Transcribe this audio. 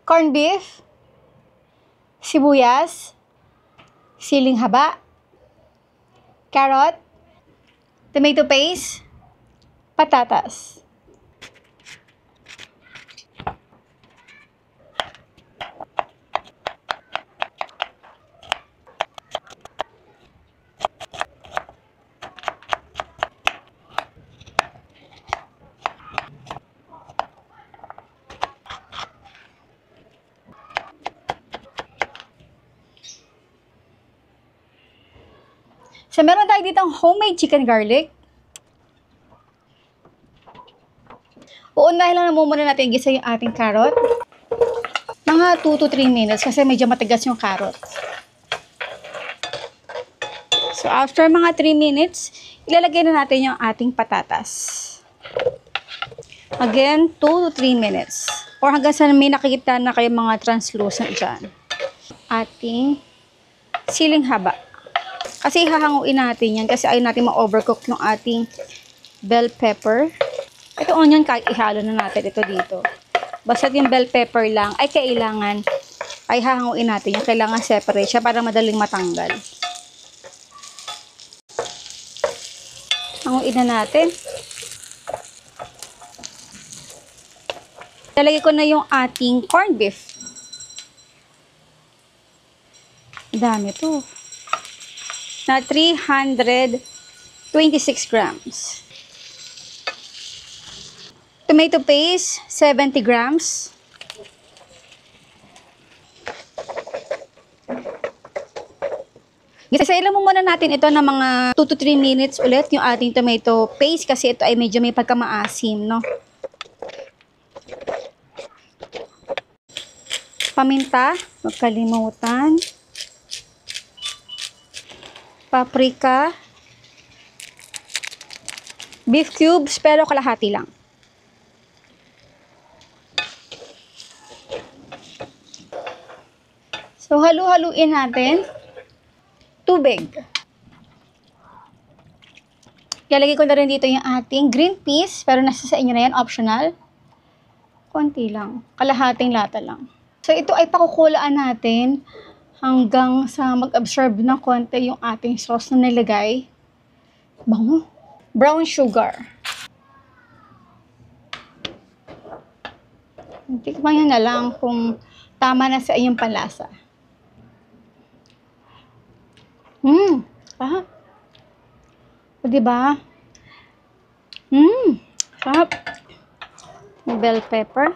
corned beef, sibuyas, siling haba, carrot, tomato paste, patatas. So, meron tayo ditong homemade chicken garlic. Uunahin lang muna natin gisa yung ating carrot. Mga 2 to 3 minutes kasi medyo matigas yung carrot. So, after mga 3 minutes, ilalagay na natin yung ating patatas. Again, 2 to 3 minutes. Or hanggang sa may nakikita na kayo mga translucent dyan. Ating siling haba. Kasi hahanguin natin yan kasi ayaw natin ma-overcook yung ating bell pepper. Ito onion, kahit ihalo na natin ito dito. Basta yung bell pepper lang ay kailangan ay hahanguin natin yan. Kailangan separate siya para madaling matanggal. Hanguin na natin. Lalagay ko na yung ating corned beef. Dami to. Na 326 grams. Tomato paste, 70 grams. Gisasayin mo muna natin ito ng mga 2 to 3 minutes ulit yung ating tomato paste kasi ito ay medyo may pagkamaasim, no? Paminta, huwag kalimutan. Paprika. Beef cubes, pero kalahati lang. So, halu-haluin natin. Tubig. Ilalagay ko na rin dito yung ating green peas, pero nasa sa inyo na yan, optional. Konti lang. Kalahating lata lang. So, ito ay pakukulaan natin hanggang sa mag-absorb ng konti yung ating sauce na nilagay. Bango. Brown sugar. Tikman nyo na lang kung tama na sa inyong panlasa. O, diba? Sarap. Bell pepper.